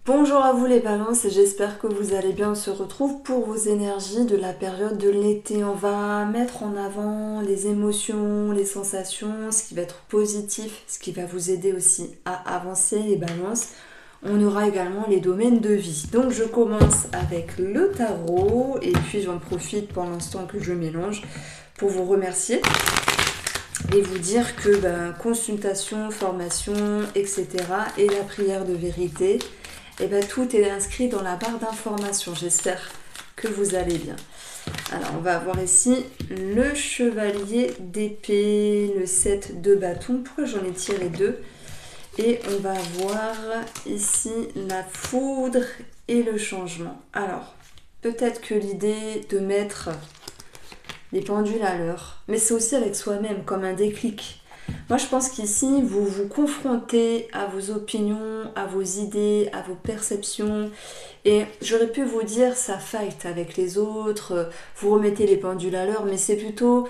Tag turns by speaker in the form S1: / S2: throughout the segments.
S1: Bonjour à vous les balances et j'espère que vous allez bien. On se retrouve pour vos énergies de la période de l'été. On va mettre en avant les émotions, les sensations, ce qui va être positif, ce qui va vous aider aussi à avancer les balances. On aura également les domaines de vie. Donc je commence avec le tarot et puis j'en profite pour l'instant que je mélange pour vous remercier et vous dire que consultation, formation, etc. et la prière de vérité, tout est inscrit dans la barre d'information. J'espère que vous allez bien. Alors, on va avoir ici le chevalier d'épée, le 7 de bâton. Pourquoi j'en ai tiré deux? Et on va avoir ici la foudre et le changement. Alors, peut-être que l'idée de mettre les pendules à l'heure, mais c'est aussi avec soi-même, comme un déclic. Moi, je pense qu'ici, vous vous confrontez à vos opinions, à vos idées, à vos perceptions. Et j'aurais pu vous dire, ça fight avec les autres, vous remettez les pendules à l'heure, mais c'est plutôt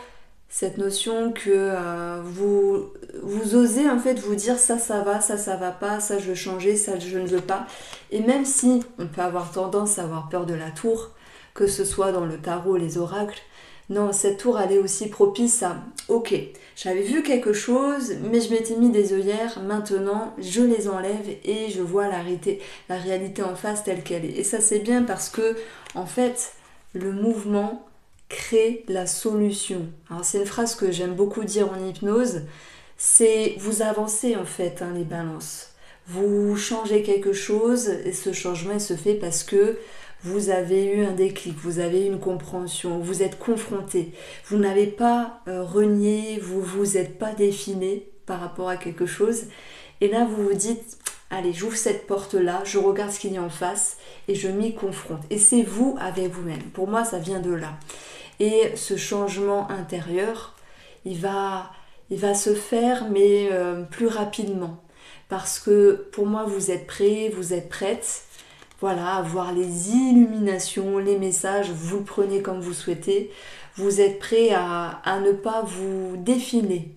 S1: cette notion que vous osez en fait vous dire ça va, ça va pas, ça je veux changer, ça je ne veux pas. Et même si on peut avoir tendance à avoir peur de la tour, que ce soit dans le tarot, les oracles, non, cette tour, elle est aussi propice à ok, j'avais vu quelque chose, mais je m'étais mis des œillères, maintenant je les enlève et je vois la réalité en face telle qu'elle est. Et ça c'est bien parce que, en fait, le mouvement crée la solution. Alors c'est une phrase que j'aime beaucoup dire en hypnose, c'est vous avancez en fait les balances. Vous changez quelque chose et ce changement il se fait parce que vous avez eu un déclic, vous avez eu une compréhension, vous êtes confronté, vous n'avez pas renié, vous vous êtes pas défilé par rapport à quelque chose. Et là, vous vous dites, allez, j'ouvre cette porte-là, je regarde ce qu'il y a en face et je m'y confronte. Et c'est vous avec vous-même. Pour moi, ça vient de là. Et ce changement intérieur, il va, il va se faire, mais plus rapidement. Parce que pour moi, vous êtes prêts, vous êtes prêtes. Voilà, avoir les illuminations, les messages, vous le prenez comme vous souhaitez. Vous êtes prêt à ne pas vous défiler.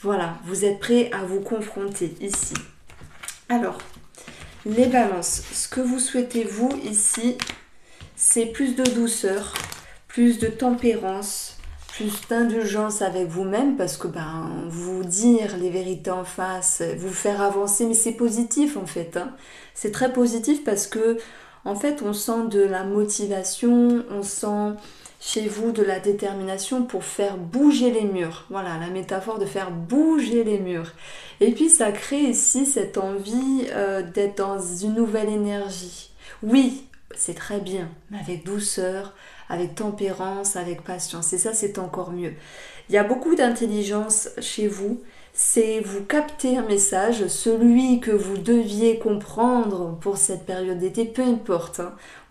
S1: Voilà, vous êtes prêt à vous confronter ici. Alors, les balances, ce que vous souhaitez vous ici, c'est plus de douceur, plus de tempérance, plus d'indulgence avec vous-même parce que vous dire les vérités en face, vous faire avancer, mais c'est positif en fait. C'est très positif parce que en fait on sent de la motivation, on sent chez vous de la détermination pour faire bouger les murs. Voilà la métaphore de faire bouger les murs. Et puis ça crée ici cette envie d'être dans une nouvelle énergie. Oui, c'est très bien, mais avec douceur, avec tempérance, avec patience. Et ça, c'est encore mieux. Il y a beaucoup d'intelligence chez vous. C'est vous capter un message, celui que vous deviez comprendre pour cette période d'été, peu importe.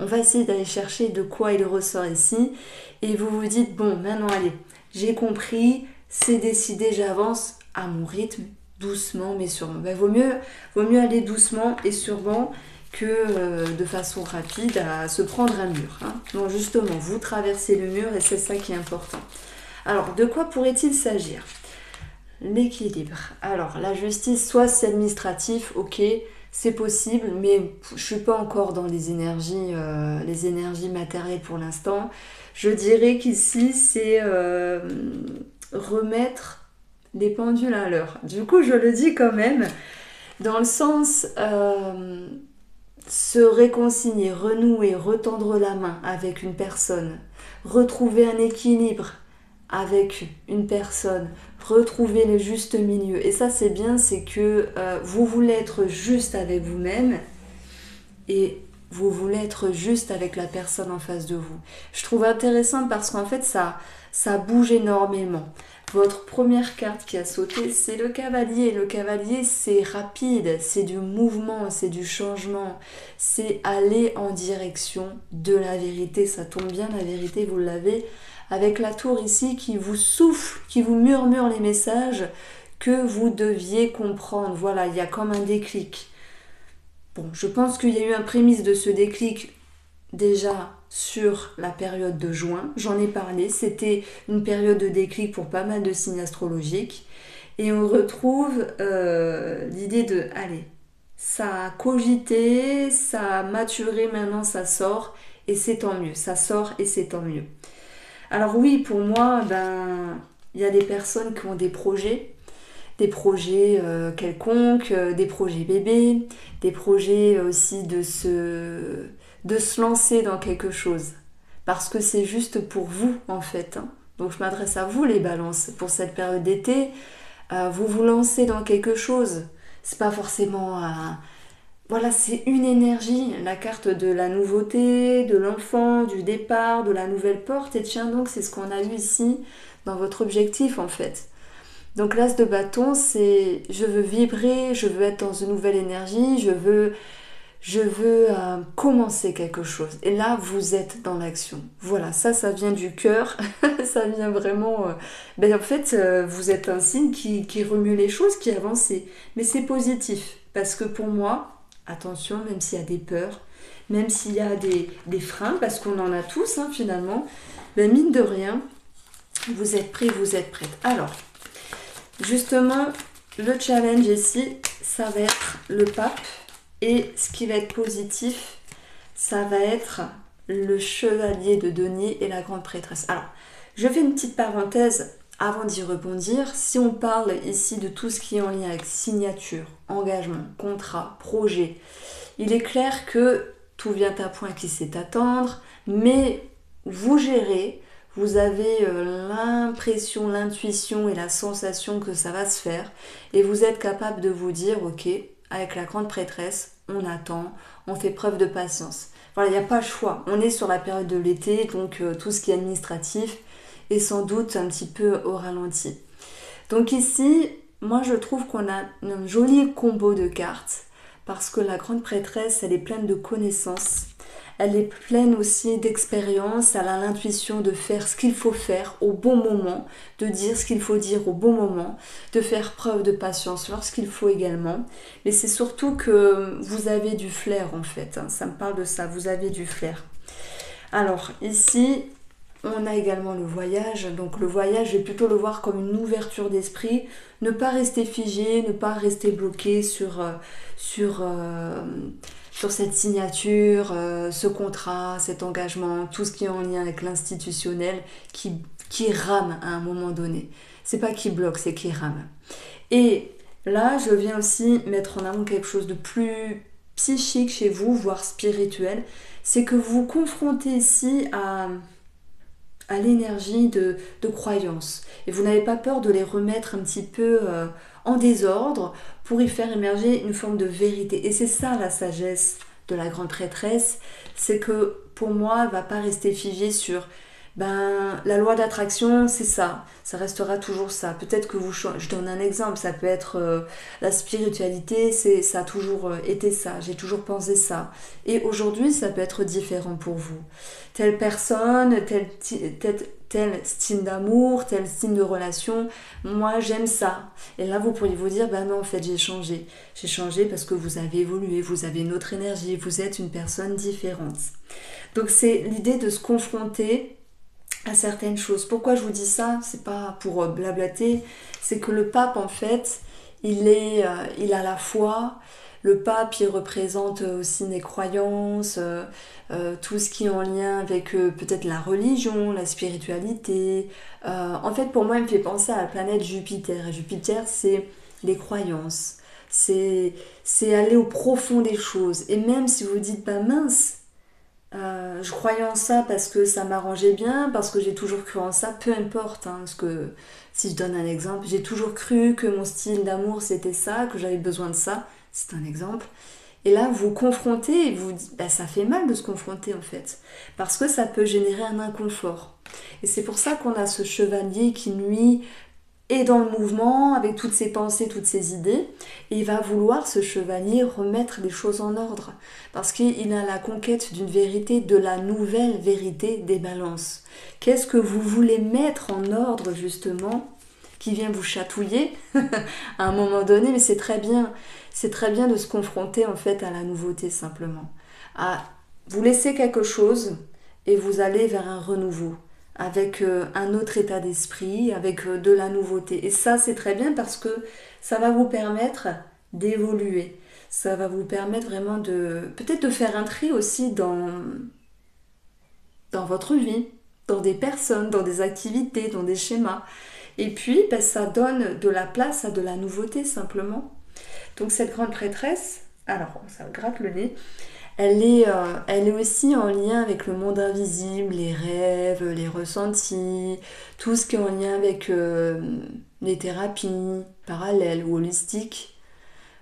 S1: On va essayer d'aller chercher de quoi il ressort ici. Et vous vous dites, bon, maintenant, allez, j'ai compris, c'est décidé, j'avance à mon rythme, doucement mais sûrement. Vaut mieux aller doucement et sûrement que de façon rapide à se prendre un mur. Donc justement, vous traversez le mur et c'est ça qui est important. Alors, de quoi pourrait-il s'agir? L'équilibre. Alors, la justice, soit c'est administratif, ok, c'est possible, mais je suis pas encore dans les énergies matérielles pour l'instant. Je dirais qu'ici, c'est remettre les pendules à l'heure. Du coup, je le dis quand même, dans le sens se réconcilier, renouer, retendre la main avec une personne, retrouver un équilibre avec une personne, retrouver le juste milieu. Et ça c'est bien, c'est que vous voulez être juste avec vous-même et vous voulez être juste avec la personne en face de vous. Je trouve intéressant parce qu'en fait ça bouge énormément. Votre première carte qui a sauté, c'est le cavalier. Le cavalier, c'est rapide, c'est du mouvement, c'est du changement, c'est aller en direction de la vérité. Ça tombe bien, la vérité, vous l'avez avec la tour ici qui vous souffle, qui vous murmure les messages que vous deviez comprendre. Voilà, il y a comme un déclic. Bon, je pense qu'il y a eu un prémisse de ce déclic déjà sur la période de juin. J'en ai parlé, c'était une période de déclic pour pas mal de signes astrologiques. Et on retrouve l'idée de, allez, ça a cogité, ça a maturé, maintenant ça sort et c'est tant mieux. Ça sort et c'est tant mieux. Alors oui, pour moi, il y a des personnes qui ont des projets quelconques, des projets bébés, des projets aussi de se lancer dans quelque chose. Parce que c'est juste pour vous en fait, hein. Donc je m'adresse à vous les balances. Pour cette période d'été, vous vous lancez dans quelque chose. C'est pas forcément voilà, c'est une énergie, la carte de la nouveauté, de l'enfant, du départ, de la nouvelle porte. Et tiens donc, c'est ce qu'on a eu ici dans votre objectif en fait. Donc l'as de bâton, c'est je veux vibrer, je veux être dans une nouvelle énergie, je veux commencer quelque chose. Et là, vous êtes dans l'action. Voilà, ça vient du cœur, ça vient vraiment... en fait, vous êtes un signe qui remue les choses, qui avance. Mais c'est positif, parce que pour moi, attention, même s'il y a des peurs, même s'il y a des freins, parce qu'on en a tous hein, finalement, mine de rien, vous êtes prêts, vous êtes prêtes. Alors, justement, le challenge ici, ça va être le pape. Et ce qui va être positif, ça va être le chevalier de denier et la grande prêtresse. Alors, je fais une petite parenthèse avant d'y rebondir. Si on parle ici de tout ce qui est en lien avec signature, engagement, contrat, projet, il est clair que tout vient à point qui sait attendre, mais vous gérez, vous avez l'impression, l'intuition et la sensation que ça va se faire, et vous êtes capable de vous dire, ok, avec la grande prêtresse, on attend, on fait preuve de patience. Voilà, il n'y a pas le choix. On est sur la période de l'été, donc tout ce qui est administratif est sans doute un petit peu au ralenti. Donc ici, moi je trouve qu'on a un joli combo de cartes parce que la grande prêtresse, elle est pleine de connaissances. Elle est pleine aussi d'expérience, elle a l'intuition de faire ce qu'il faut faire au bon moment, de dire ce qu'il faut dire au bon moment, de faire preuve de patience lorsqu'il faut également. Mais c'est surtout que vous avez du flair en fait, hein. Ça me parle de ça, vous avez du flair. Alors ici, on a également le voyage. Donc le voyage, je vais plutôt le voir comme une ouverture d'esprit, ne pas rester figé, ne pas rester bloqué sur cette signature, ce contrat, cet engagement, tout ce qui est en lien avec l'institutionnel qui rame à un moment donné. C'est pas qui bloque, c'est qui rame. Et là, je viens aussi mettre en avant quelque chose de plus psychique chez vous, voire spirituel. C'est que vous vous confrontez ici à l'énergie de croyance. Et vous n'avez pas peur de les remettre un petit peu en désordre pour y faire émerger une forme de vérité. Et c'est ça la sagesse de la grande prêtresse, c'est que pour moi, elle ne va pas rester figée sur la loi d'attraction, c'est ça restera toujours ça. Peut-être que je donne un exemple, ça peut être la spiritualité, ça a toujours été ça, j'ai toujours pensé ça. Et aujourd'hui, ça peut être différent pour vous. Telle personne, tel style d'amour, tel style de relation, moi j'aime ça. Et là, vous pourriez vous dire, non, en fait, j'ai changé. J'ai changé parce que vous avez évolué, vous avez une autre énergie, vous êtes une personne différente. Donc c'est l'idée de se confronter à certaines choses. Pourquoi je vous dis ça? C'est pas pour blablater, c'est que le pape en fait, il a la foi. Le pape, il représente aussi les croyances, tout ce qui est en lien avec peut-être la religion, la spiritualité. En fait, pour moi, il me fait penser à la planète Jupiter. Et Jupiter, c'est les croyances. C'est aller au profond des choses. Et même si vous dites, mince, je croyais en ça parce que ça m'arrangeait bien, parce que j'ai toujours cru en ça, peu importe, hein, parce que si je donne un exemple, j'ai toujours cru que mon style d'amour c'était ça, que j'avais besoin de ça, c'est un exemple. Et là, vous confrontez et vous dites, ça fait mal de se confronter en fait, parce que ça peut générer un inconfort. Et c'est pour ça qu'on a ce chevalier qui, lui, est dans le mouvement avec toutes ses pensées, toutes ses idées, et il va vouloir, ce chevalier, remettre les choses en ordre parce qu'il a la conquête d'une vérité, de la nouvelle vérité des balances. Qu'est-ce que vous voulez mettre en ordre justement qui vient vous chatouiller à un moment donné, mais c'est très bien de se confronter en fait à la nouveauté simplement. Vous laissez quelque chose et vous allez vers un renouveau, avec un autre état d'esprit, avec de la nouveauté. Et ça, c'est très bien parce que ça va vous permettre d'évoluer. Ça va vous permettre vraiment de peut-être de faire un tri aussi dans votre vie, dans des personnes, dans des activités, dans des schémas. Et puis, ben, ça donne de la place à de la nouveauté simplement. Donc cette grande prêtresse, alors ça gratte le nez, elle est aussi en lien avec le monde invisible, les rêves, les ressentis, tout ce qui est en lien avec les thérapies parallèles ou holistiques,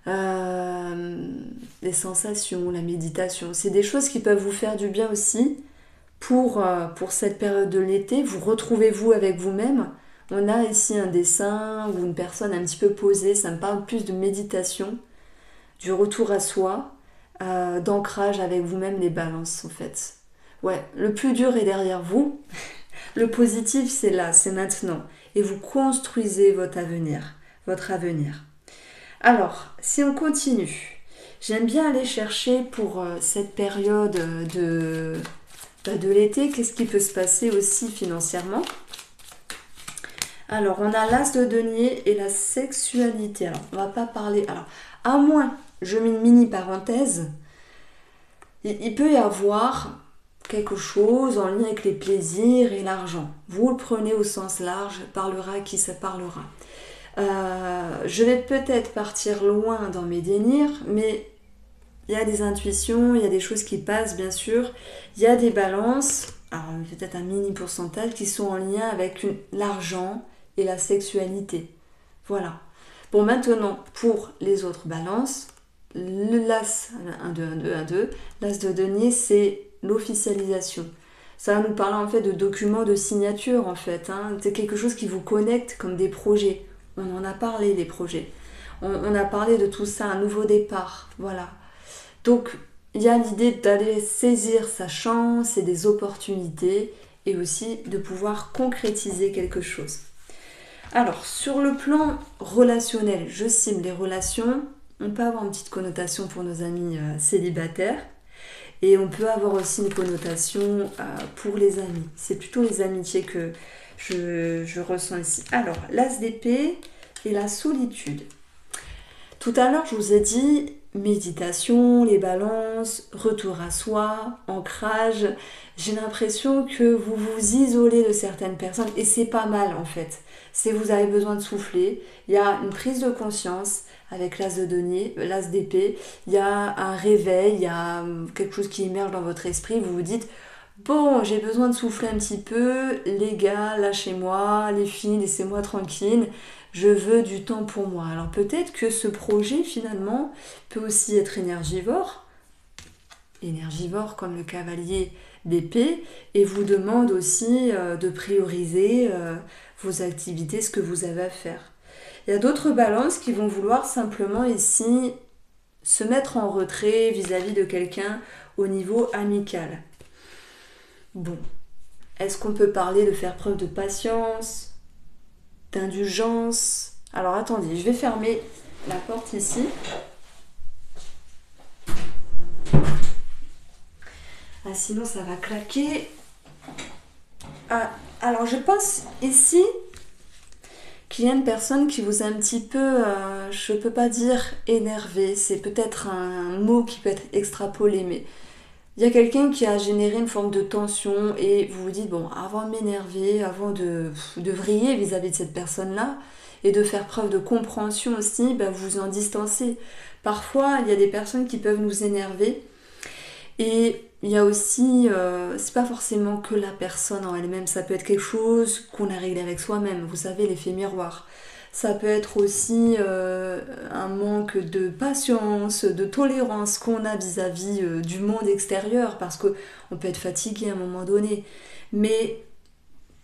S1: les sensations, la méditation. C'est des choses qui peuvent vous faire du bien aussi pour cette période de l'été. Vous retrouvez-vous avec vous-même. On a ici un dessin ou une personne un petit peu posée, ça me parle plus de méditation, du retour à soi, d'ancrage avec vous-même, les balances en fait. Ouais, le plus dur est derrière vous, le positif c'est là, c'est maintenant. Et vous construisez votre avenir, votre avenir. Alors, si on continue, j'aime bien aller chercher pour cette période de l'été, qu'est-ce qui peut se passer aussi financièrement. Alors, on a l'as de denier et la sexualité. Alors, on va pas parler... Alors, à moins, je mets une mini parenthèse, il peut y avoir quelque chose en lien avec les plaisirs et l'argent. Vous le prenez au sens large, parlera qui ça parlera. Je vais peut-être partir loin dans mes délires, mais il y a des intuitions, il y a des choses qui passent, bien sûr. Il y a des balances, alors peut-être un mini pourcentage, qui sont en lien avec l'argent et la sexualité. Voilà. Bon, maintenant, pour les autres balances, le l'as, 1, 2, 1, 2, 1, 2, l'as de denier, c'est l'officialisation. Ça va nous parler en fait de documents de signature, en fait. C'est quelque chose qui vous connecte comme des projets. On en a parlé des projets. On a parlé de tout ça, un nouveau départ. Voilà. Donc, il y a l'idée d'aller saisir sa chance et des opportunités et aussi de pouvoir concrétiser quelque chose. Alors, sur le plan relationnel, je cible les relations. On peut avoir une petite connotation pour nos amis célibataires et on peut avoir aussi une connotation pour les amis. C'est plutôt les amitiés que je ressens ici. Alors, l'as d'épée et la solitude. Tout à l'heure, je vous ai dit méditation, les balances, retour à soi, ancrage. J'ai l'impression que vous vous isolez de certaines personnes et c'est pas mal en fait. C'est vous avez besoin de souffler. Il y a une prise de conscience avec l'as de denier, l'as d'épée. Il y a un réveil, il y a quelque chose qui émerge dans votre esprit. Vous vous dites bon, j'ai besoin de souffler un petit peu. Les gars, lâchez-moi. Les filles, laissez-moi tranquille. Je veux du temps pour moi. Alors peut-être que ce projet finalement peut aussi être énergivore comme le cavalier d'épée, et vous demande aussi de prioriser vos activités, ce que vous avez à faire. Il y a d'autres balances qui vont vouloir simplement ici se mettre en retrait vis-à-vis de quelqu'un au niveau amical. Bon, est-ce qu'on peut parler de faire preuve de patience, d'indulgence? Alors attendez, je vais fermer la porte ici. Ah, sinon ça va claquer. Ah, alors je pense ici qu'il y a une personne qui vous a un petit peu, je peux pas dire énervé, c'est peut-être un mot qui peut être extrapolé, mais il y a quelqu'un qui a généré une forme de tension et vous vous dites, bon, avant de m'énerver, avant de vriller vis-à-vis de cette personne-là et de faire preuve de compréhension aussi, ben, vous en distancez. Parfois, il y a des personnes qui peuvent nous énerver et il y a aussi, c'est pas forcément que la personne en elle-même, ça peut être quelque chose qu'on a réglé avec soi-même, vous savez, l'effet miroir. Ça peut être aussi un manque de patience, de tolérance qu'on a vis-à-vis du monde extérieur, parce qu'on peut être fatigué à un moment donné. Mais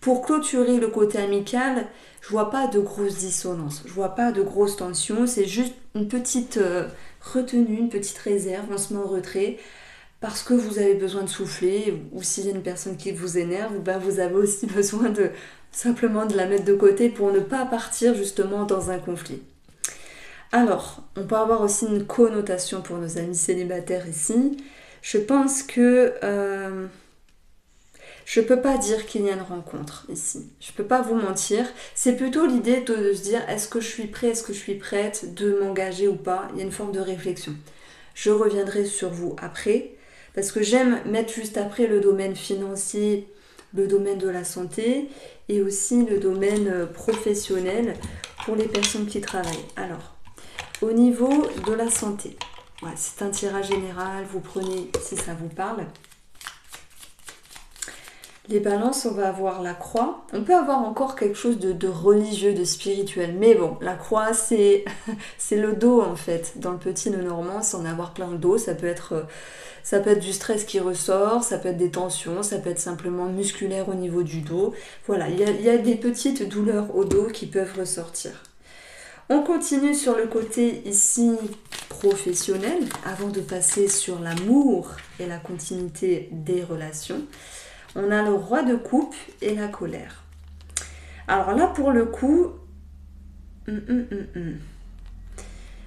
S1: pour clôturer le côté amical, je vois pas de grosses dissonances, je vois pas de grosses tensions, c'est juste une petite retenue, une petite réserve, on se met en retrait, parce que vous avez besoin de souffler, ou s'il y a une personne qui vous énerve, ben vous avez aussi besoin de simplement de la mettre de côté pour ne pas partir justement dans un conflit. Alors, on peut avoir aussi une connotation pour nos amis célibataires ici. Je pense que je peux pas dire qu'il y a une rencontre ici. Je peux pas vous mentir. C'est plutôt l'idée de se dire est-ce que je suis prêt, est-ce que je suis prête de m'engager ou pas. Il y a une forme de réflexion. Je reviendrai sur vous après, parce que j'aime mettre juste après le domaine financier, le domaine de la santé et aussi le domaine professionnel pour les personnes qui travaillent. Alors, au niveau de la santé, voilà, c'est un tirage général, vous prenez si ça vous parle. Les balances, on va avoir la croix. On peut avoir encore quelque chose de religieux, de spirituel. Mais bon, la croix, c'est le dos en fait. Dans le petit Lenormand, c'est en avoir plein le dos. Ça peut être du stress qui ressort, ça peut être des tensions, ça peut être simplement musculaire au niveau du dos. Voilà, il y a des petites douleurs au dos qui peuvent ressortir. On continue sur le côté ici professionnel, avant de passer sur l'amour et la continuité des relations. On a le roi de coupe et la colère. Alors là, pour le coup,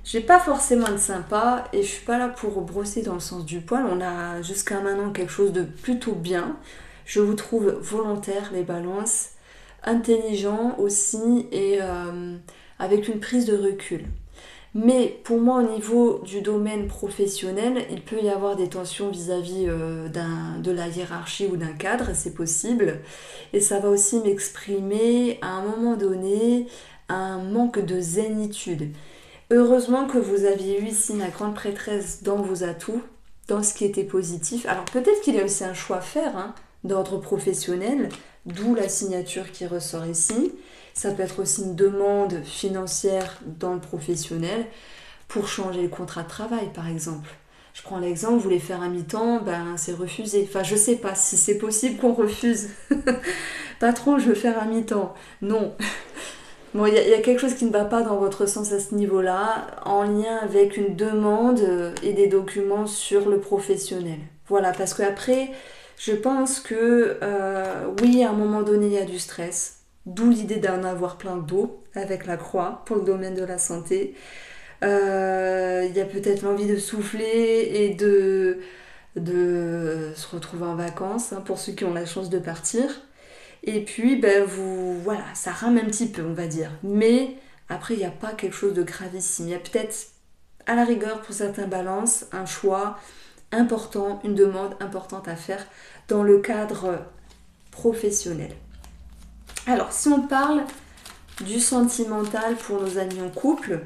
S1: j'ai pas forcément de sympa et je suis pas là pour brosser dans le sens du poil. On a jusqu'à maintenant quelque chose de plutôt bien. Je vous trouve volontaire, les balances, intelligent aussi et avec une prise de recul. Mais pour moi, au niveau du domaine professionnel, il peut y avoir des tensions vis-à-vis de la hiérarchie ou d'un cadre, c'est possible. Et ça va aussi m'exprimer à un moment donné un manque de zénitude. Heureusement que vous aviez eu ici la grande prêtresse dans vos atouts, dans ce qui était positif. Alors peut-être qu'il y a aussi un choix à faire d'ordre professionnel, d'où la signature qui ressort ici. Ça peut être aussi une demande financière dans le professionnel pour changer le contrat de travail, par exemple. Je prends l'exemple, vous voulez faire un mi-temps, ben c'est refusé. Enfin, je sais pas si c'est possible qu'on refuse. Patron, je veux faire un mi-temps. Non. Bon, il y a quelque chose qui ne va pas dans votre sens à ce niveau-là, en lien avec une demande et des documents sur le professionnel. Voilà, parce qu'après, je pense que oui, à un moment donné, il y a du stress. D'où l'idée d'en avoir plein d'eau avec la croix pour le domaine de la santé. Il y a peut-être l'envie de souffler et de se retrouver en vacances pour ceux qui ont la chance de partir. Et puis, ben, voilà, ça rame un petit peu, on va dire. Mais après, il n'y a pas quelque chose de gravissime. Il y a peut-être, à la rigueur, pour certains balances, un choix important, une demande importante à faire dans le cadre professionnel. Alors, si on parle du sentimental pour nos amis en couple,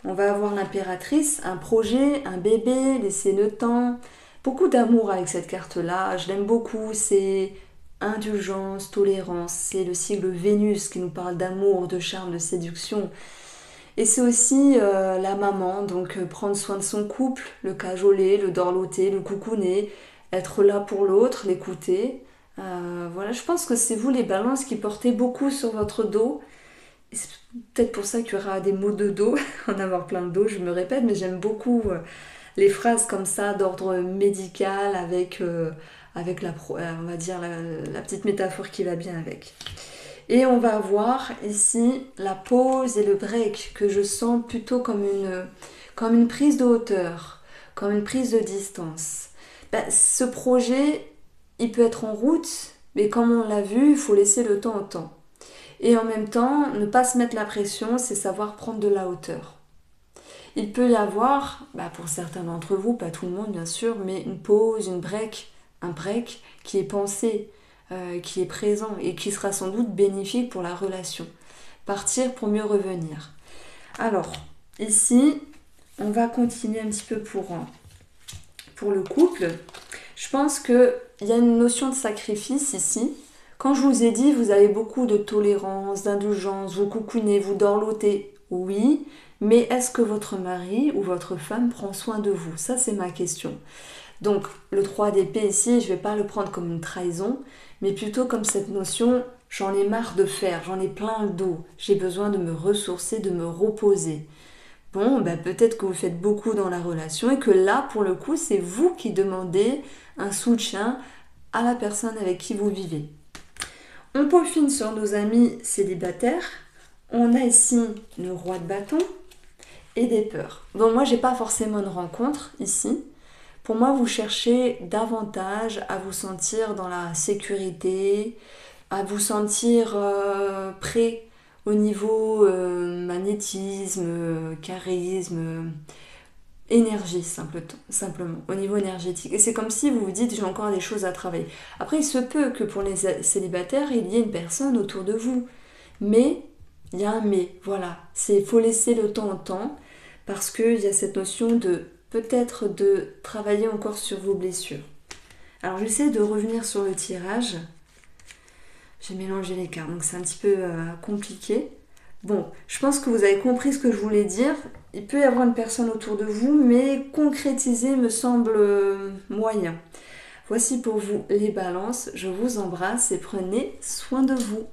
S1: on va avoir l'impératrice, un projet, un bébé, laisser le temps. Beaucoup d'amour avec cette carte-là, je l'aime beaucoup, c'est indulgence, tolérance, c'est le sigle Vénus qui nous parle d'amour, de charme, de séduction. Et c'est aussi la maman, donc prendre soin de son couple, le cajoler, le dorloter, le coucouner, être là pour l'autre, l'écouter. Voilà, je pense que c'est vous les balances qui portez beaucoup sur votre dos. Et c'est peut-être pour ça qu'il y aura des mots de dos, en avoir plein de dos, je me répète, mais j'aime beaucoup les phrases comme ça d'ordre médical avec on va dire la petite métaphore qui va bien avec. Et on va avoir ici la pause et le break que je sens plutôt comme une prise de hauteur, comme une prise de distance. Ce projet, il peut être en route, mais comme on l'a vu, il faut laisser le temps au temps. Et en même temps, ne pas se mettre la pression, c'est savoir prendre de la hauteur. Il peut y avoir, pour certains d'entre vous, pas tout le monde bien sûr, mais une pause, un break qui est pensé, qui est présent et qui sera sans doute bénéfique pour la relation. Partir pour mieux revenir. Alors, ici, on va continuer un petit peu pour le couple. Je pense qu'il y a une notion de sacrifice ici. Quand je vous ai dit, vous avez beaucoup de tolérance, d'indulgence, vous coucounez, vous dorlotez, oui, mais est-ce que votre mari ou votre femme prend soin de vous? Ça, c'est ma question. Donc, le 3 d'épée ici, je ne vais pas le prendre comme une trahison, mais plutôt comme cette notion, j'en ai marre de faire, j'en ai plein le dos, j'ai besoin de me ressourcer, de me reposer. Bon, peut-être que vous faites beaucoup dans la relation et que là, pour le coup, c'est vous qui demandez un soutien à la personne avec qui vous vivez. On peaufine sur nos amis célibataires. On a ici le roi de bâton et des peurs. Donc moi, j'ai pas forcément une rencontre ici. Pour moi, vous cherchez davantage à vous sentir dans la sécurité, à vous sentir prêt au niveau magnétisme, charisme. énergie simplement, au niveau énergétique. Et c'est comme si vous vous dites j'ai encore des choses à travailler. Après, il se peut que pour les célibataires, il y ait une personne autour de vous. Mais, il y a un mais, voilà. Il faut laisser le temps au temps, parce qu'il y a cette notion de peut-être de travailler encore sur vos blessures. Alors j'essaie de revenir sur le tirage. J'ai mélangé les cartes, donc c'est un petit peu compliqué. Bon, je pense que vous avez compris ce que je voulais dire. Il peut y avoir une personne autour de vous, mais concrétiser me semble moyen. Voici pour vous les balances. Je vous embrasse et prenez soin de vous.